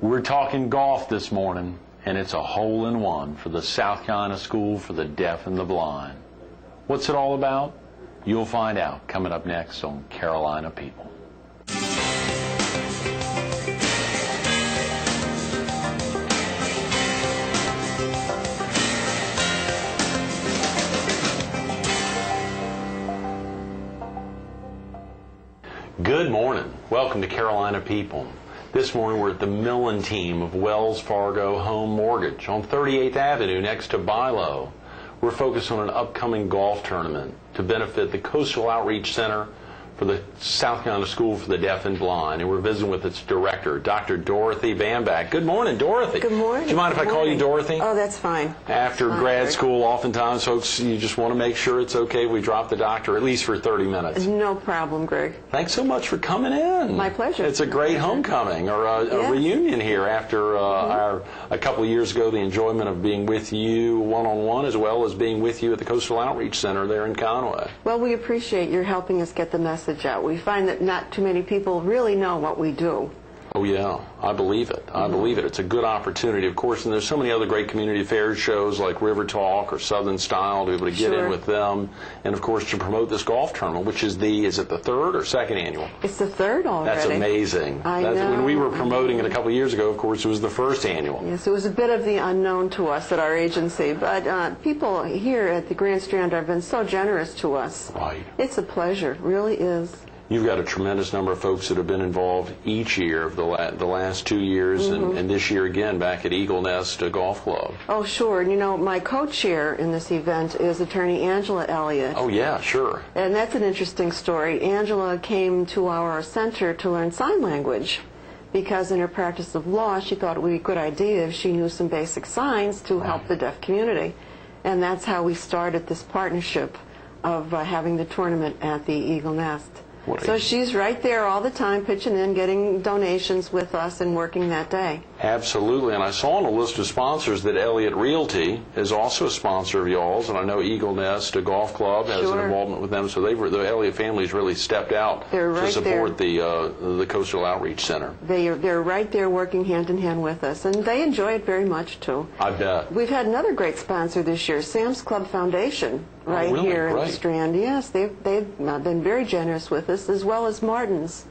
We're talking golf this morning, and it's a hole-in-one for the South Carolina School for the Deaf and the Blind. What's it all about? You'll find out coming up next on Carolina People. Good morning. Welcome to Carolina People. This morning we're at the Millen team of Wells Fargo Home Mortgage on 38th Avenue next to Bilo. We're focused on an upcoming golf tournament to benefit the Coastal Outreach Center for the South Carolina School for the Deaf and Blind, and we're visiting with its director, Dr. Dorothy Bambach. Good morning, Dorothy. Good morning. Do you mind if I call you Dorothy? Oh, that's fine. After grad school, oftentimes folks, you just want to make sure it's okay if we drop the doctor at least for 30 minutes. No problem, Greg. Thanks so much for coming in. My pleasure. It's a great homecoming, or a reunion here after a couple of years ago, the enjoyment of being with you one-on-one as well as being with you at the Coastal Outreach Center there in Conway. Well, we appreciate your helping us get the message out. We find that not too many people really know what we do. Oh, yeah. I believe it. I believe it. It's a good opportunity, of course, and there's so many other great community affairs shows like River Talk or Southern Style to be able to get in with them, and, of course, to promote this golf tournament, which is it the third or second annual? It's the third already. That's amazing. I know. When we were promoting it a couple of years ago, of course, it was the first annual. Yes, it was a bit of the unknown to us at our agency, but people here at the Grand Strand have been so generous to us. Right. It's a pleasure. It really is. You've got a tremendous number of folks that have been involved each year of the last 2 years, and this year again back at Eagle Nest Golf Club. Oh, sure. And you know, my co-chair in this event is attorney Angela Elliott. Oh, yeah, sure. And that's an interesting story. Angela came to our center to learn sign language because in her practice of law, she thought it would be a good idea if she knew some basic signs to help the deaf community. And that's how we started this partnership of having the tournament at the Eagle Nest. So she's right there all the time, pitching in, getting donations with us, and working that day. Absolutely, and I saw on a list of sponsors that Elliott Realty is also a sponsor of y'all's, and I know Eagle Nest Golf Club has an involvement with them, so the Elliott family's really stepped out to support the Coastal Outreach Center. They're right there working hand in hand with us, and they enjoy it very much too. I bet. We've had another great sponsor this year, Sam's Club Foundation, here in the Strand. Yes, they've been very generous with us, as well as Martin's.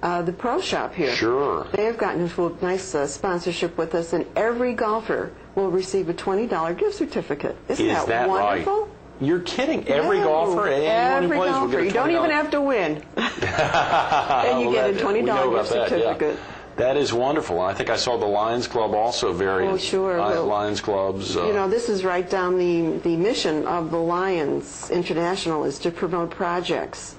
The pro shop here. Sure. They have gotten into a nice sponsorship with us, and every golfer will receive a $20 gift certificate. Isn't that wonderful? Right? You're kidding. Every golfer at anyone who plays will get a $20. You don't even have to win. And you get a $20 gift certificate. Yeah. That is wonderful. I think I saw the Lions Club also Lions Clubs. You know, this is right down the mission of the Lions International is to promote projects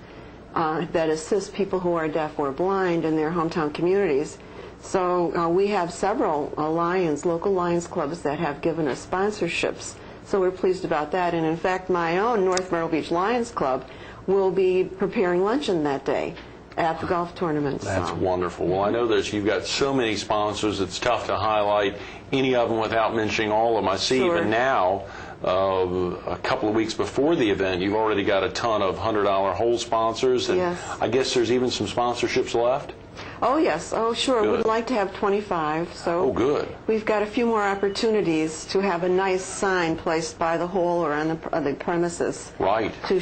that assist people who are deaf or blind in their hometown communities. So we have several local Lions clubs that have given us sponsorships. So we're pleased about that. And in fact, my own North Myrtle Beach Lions Club will be preparing luncheon that day at the golf tournament. That's wonderful. Well, I know that you've got so many sponsors, it's tough to highlight any of them without mentioning all of them. I see even now, a couple of weeks before the event, you've already got a ton of $100 hole sponsors, and I guess there's even some sponsorships left? Oh, yes. Oh, sure. Good. We'd like to have 25. So good. We've got a few more opportunities to have a nice sign placed by the hole or on the premises. Right. To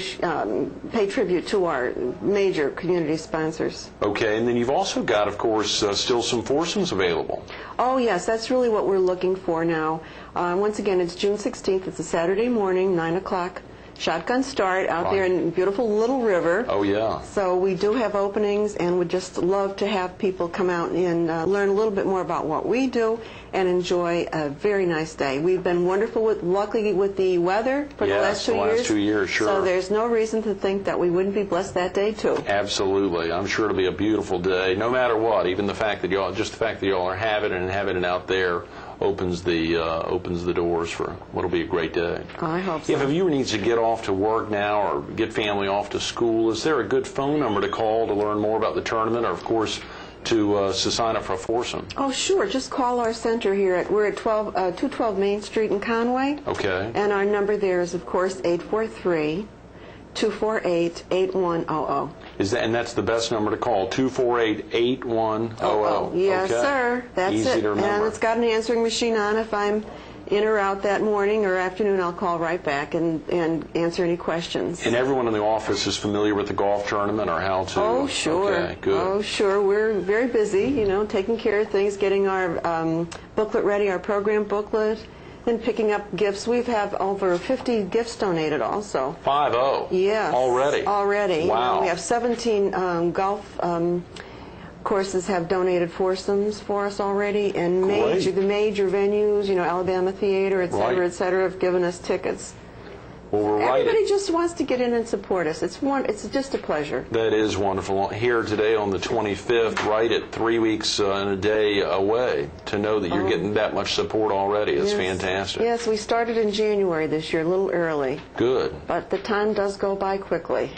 pay tribute to our major community sponsors. Okay, and then you've also got, of course, still some foursomes available. Oh, yes. That's really what we're looking for now. Once again, it's June 16th. It's a Saturday morning, 9 o'clock. Shotgun start out there in beautiful Little River. Oh, yeah. So we do have openings, and would just love to have people come out and learn a little bit more about what we do and enjoy a very nice day. We've been lucky with the weather for the last 2 years. Yes, the last 2 years, sure. So there's no reason to think that we wouldn't be blessed that day, too. Absolutely. I'm sure it'll be a beautiful day, no matter what. Even the fact that y'all are having it out there opens the doors for what'll be a great day. I hope so. If a viewer needs to get off to work now or get family off to school, is there a good phone number to call to learn more about the tournament, or of course to sign up for a foursome? Oh, sure. Just call our center here. We're at 212 Main Street in Conway. Okay. And our number there is, of course, 843-248-8100. And that's the best number to call, 248-8100. Yes, okay. sir. That's Easy it. to remember. And it's got an answering machine on. If I'm in or out that morning or afternoon, I'll call right back and answer any questions. And everyone in the office is familiar with the golf tournament or how to? Oh, sure. Okay, good. Oh, sure. We're very busy, you know, taking care of things, getting our booklet ready, our program booklet, and picking up gifts. We've had over 50 gifts donated also. 50? Yes. Already? Already. Wow. You know, we have 17 golf courses have donated foursomes for us already, and the major venues, you know, Alabama Theater, et cetera, have given us tickets. Well, we're Everybody just wants to get in and support us. It's just a pleasure. That is wonderful. Here today on the 25th, right at 3 weeks and a day away, to know that you're getting that much support already. It's fantastic. Yes, we started in January this year, a little early. Good. But the time does go by quickly.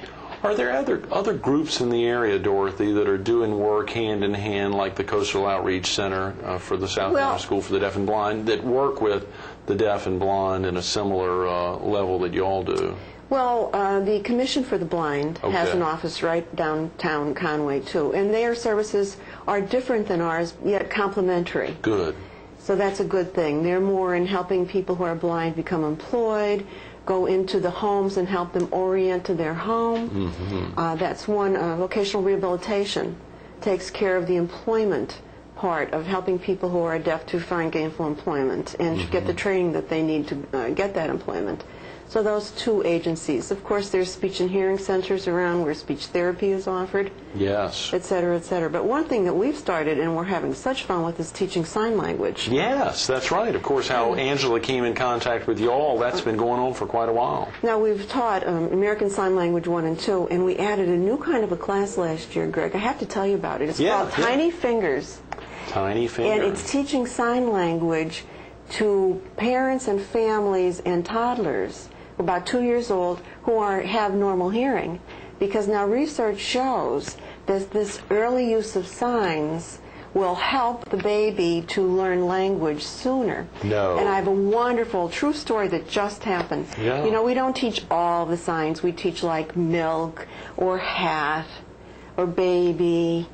Are there other groups in the area, Dorothy, that are doing work hand in hand, like the Coastal Outreach Center for the South Carolina School for the Deaf and Blind, that work with the deaf and blind in a similar level that you all do? Well, the Commission for the Blind has an office right downtown Conway, too, and their services are different than ours, yet complementary. Good. So that's a good thing. They're more in helping people who are blind become employed, go into the homes and help them orient to their home. Mm-hmm. That's one. Vocational rehabilitation takes care of the employment part of helping people who are deaf to find gainful employment and get the training that they need to get that employment. So those two agencies. Of course, there's speech and hearing centers around where speech therapy is offered. Yes. Et cetera, et cetera. But one thing that we've started and we're having such fun with is teaching sign language. Yes, that's right. Of course, how Angela came in contact with you all, that's been going on for quite a while. Now, we've taught American Sign Language 1 and 2, and we added a new kind of a class last year, Greg. I have to tell you about it. It's called Tiny Fingers. Tiny Fingers. And it's teaching sign language to parents and families and toddlers about 2 years old who have normal hearing, because now research shows that this early use of signs will help the baby to learn language sooner. No. And I have a wonderful true story that just happened. Yeah. You know, we don't teach all the signs. We teach like milk or hat or baby.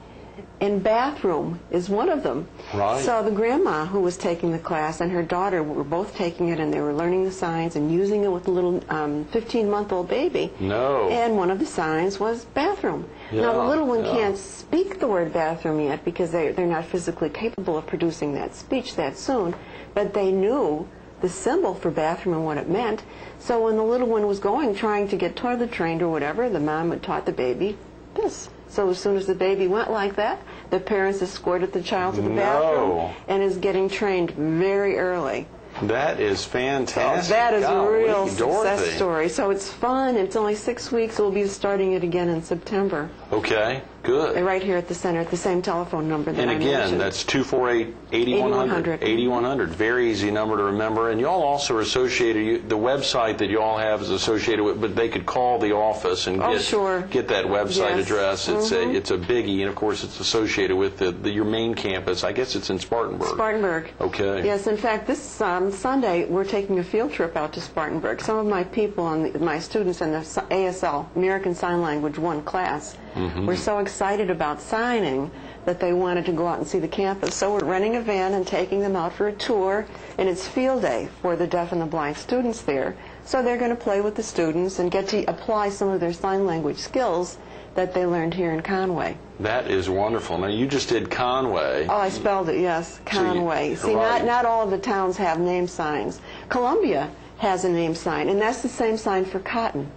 And bathroom is one of them. Right. So the grandma who was taking the class and her daughter were both taking it, and they were learning the signs and using it with the little 15-month-old baby. No. And one of the signs was bathroom. Yeah. Now the little one can't speak the word bathroom yet because they're not physically capable of producing that speech that soon, but they knew the symbol for bathroom and what it meant. So when the little one was trying to get toilet trained or whatever, the mom had taught the baby this. So as soon as the baby went like that, the parents escorted the child to the bathroom and is getting trained very early. That is fantastic. So that is a real success story. So it's fun. It's only 6 weeks. We'll be starting it again in September. Okay, good. Right here at the center, at the same telephone number that I mentioned. And again, that's 248-8100. 8100. Very easy number to remember. And y'all also are associated, the website that y'all have is associated with, but they could call the office and get that website address. It's a biggie, and of course it's associated with your main campus. I guess it's in Spartanburg. Spartanburg. Okay. Yes, in fact, this Sunday we're taking a field trip out to Spartanburg. Some of my people, my students in the ASL, American Sign Language 1 class, were so excited about signing that they wanted to go out and see the campus. So we're renting a van and taking them out for a tour, and it's field day for the deaf and the blind students there. So they're going to play with the students and get to apply some of their sign language skills that they learned here in Conway. That is wonderful. Now, you just did Conway. Oh, I spelled it, yes, Conway. See, not all of the towns have name signs. Columbia has a name sign, and that's the same sign for cotton.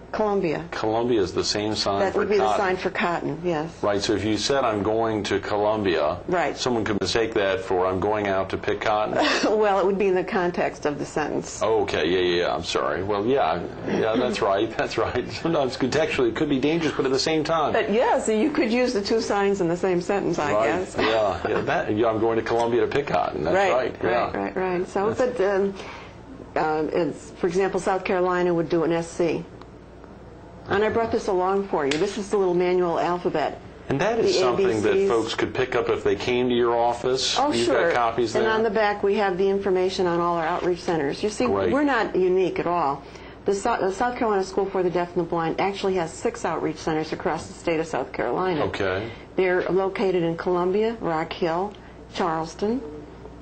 Columbia. Columbia is the same sign for cotton. That would be the sign for cotton, yes. Right, so if you said, I'm going to Columbia, someone could mistake that for, I'm going out to pick cotton. Well, it would be in the context of the sentence. Oh, okay, yeah, I'm sorry. Well, yeah, that's right, that's right. Sometimes contextually it could be dangerous, but at the same time. But yeah, so you could use the two signs in the same sentence, I guess. I'm going to Columbia to pick cotton, that's right. Right. So, but, for example, South Carolina would do an SC. And I brought this along for you. This is the little manual alphabet. And that is something that folks could pick up if they came to your office. Oh, You've got copies there. And on the back we have the information on all our outreach centers. You see, we're not unique at all. The South Carolina School for the Deaf and the Blind actually has 6 outreach centers across the state of South Carolina. Okay. They're located in Columbia, Rock Hill, Charleston,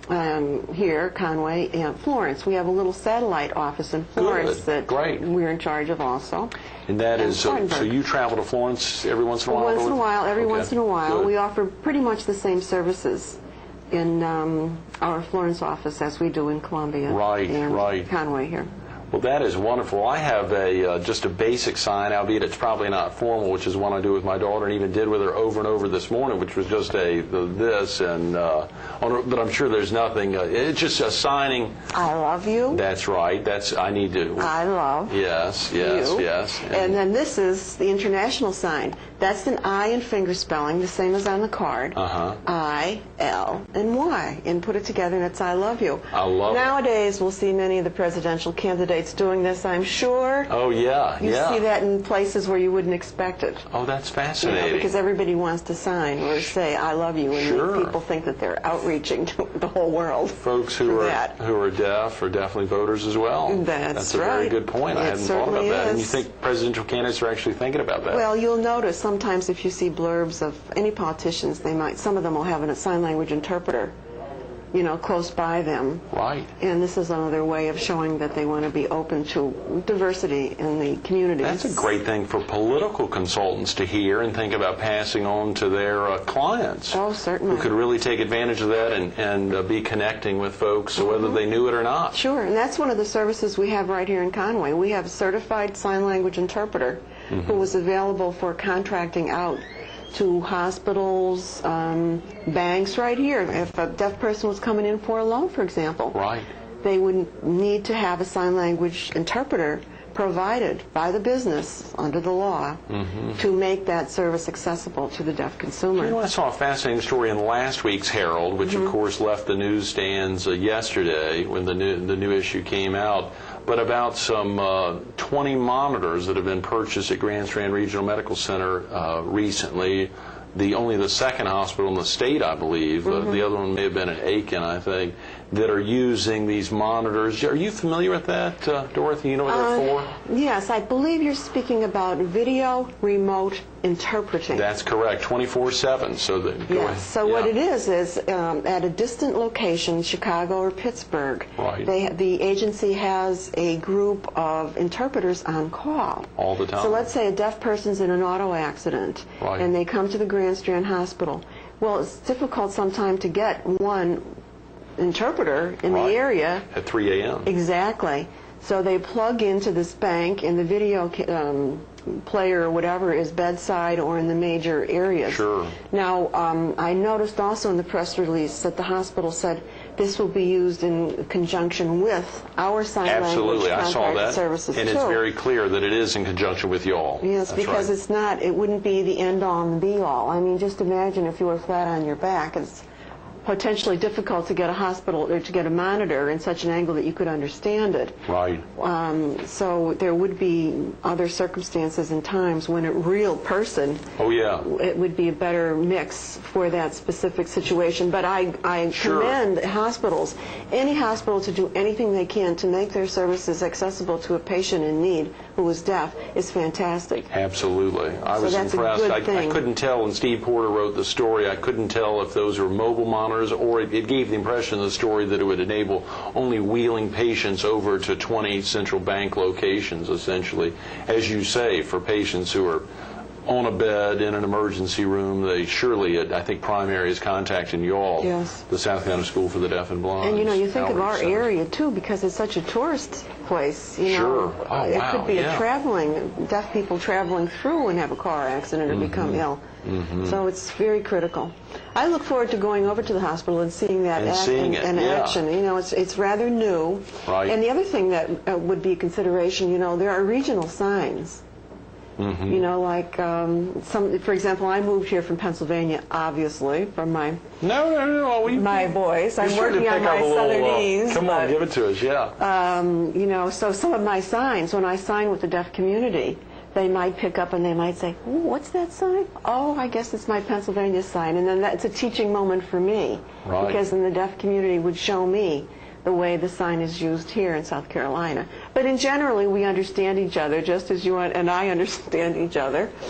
here, Conway, and Florence. We have a little satellite office in Florence that we're in charge of also. And that is, so you travel to Florence every once in a while? Once in a while, every once in a while. Good. We offer pretty much the same services in our Florence office as we do in Columbia and Conway here. Well, that is wonderful. I have just a basic sign, albeit it's probably not formal, which is one I do with my daughter and even did with her over and over this morning, which was just this, but I'm sure there's nothing. It's just a signing. I love you. That's right. I need to. I love. Yes. And then this is the international sign. That's an I and finger spelling, the same as on the card. I, L, and Y, and put it together, and it's I love you. I love it. Nowadays, we'll see many of the presidential candidates doing this, I'm sure. Oh, yeah. You see that in places where you wouldn't expect it. Oh, that's fascinating. Because everybody wants to sign or say I love you, and people think that they're outreaching to the whole world. Folks who are deaf are definitely voters as well. That's a very good point. I hadn't thought about that. And you think presidential candidates are actually thinking about that? Well, you'll notice sometimes if you see blurbs of any politicians, some of them will have a sign language interpreter, close by them. Right. And this is another way of showing that they want to be open to diversity in the communities. That's a great thing for political consultants to hear and think about passing on to their clients. Oh, certainly. Who could really take advantage of that and be connecting with folks whether they knew it or not. Sure, and that's one of the services we have right here in Conway. We have a certified sign language interpreter who is available for contracting out to hospitals, banks right here. If a deaf person was coming in for a loan, for example, they would need to have a sign language interpreter provided by the business under the law to make that service accessible to the deaf consumer. I saw a fascinating story in last week's Herald, which of course left the newsstands yesterday when the new issue came out, but about some 20 monitors that have been purchased at Grand Strand Regional Medical Center recently. Only the second hospital in the state, I believe, the other one may have been in Aiken, I think, that are using these monitors. Are you familiar with that, Dorothy? You know what they're for? Yes, I believe you're speaking about video remote interpreting. That's correct, 24/7. So what it is at a distant location, Chicago or Pittsburgh, the agency has a group of interpreters on call. All the time. So let's say a deaf person's in an auto accident, and they come to the Grand Strand Hospital. Well, it's difficult sometimes to get one interpreter in the area. At 3 a.m. Exactly. So they plug into this bank, and the video player or whatever is bedside or in the major areas. Sure. Now, I noticed also in the press release that the hospital said this will be used in conjunction with our sign language contracted services, and it's very clear that it is in conjunction with y'all. Yes, because it wouldn't be the end-all and be-all. I mean, just imagine if you were flat on your back. It's potentially difficult to get a hospital or to get a monitor in such an angle that you could understand it. Right. So there would be other circumstances and times when a real person, it would be a better mix for that specific situation. But I commend hospitals, any hospital, to do anything they can to make their services accessible to a patient in need who is deaf is fantastic. Absolutely. I was impressed. I couldn't tell when Steve Porter wrote the story, I couldn't tell if those were mobile monitors, or it gave the impression in the story that it would enable only wheeling patients over to 20 central bank locations, essentially, as you say, for patients who are on a bed in an emergency room. I think primary is contacting y'all, the South Carolina School for the Deaf and Blind. And you think of our area too, because it's such a tourist place. It could be deaf people traveling through and have a car accident or become ill. So it's very critical. I look forward to going over to the hospital and seeing that in action. It's rather new. Right. And the other thing that would be a consideration, there are regional signs. For example, I moved here from Pennsylvania, obviously, from my voice. I'm working on my Southernese. Come on, give it to us, so some of my signs, when I sign with the deaf community, they might pick up and they might say, "Ooh, what's that sign? Oh, I guess it's my Pennsylvania sign." And then that's a teaching moment for me, because then the deaf community would show me the way the sign is used here in South Carolina. But in generally, we understand each other, just as you and I understand each other.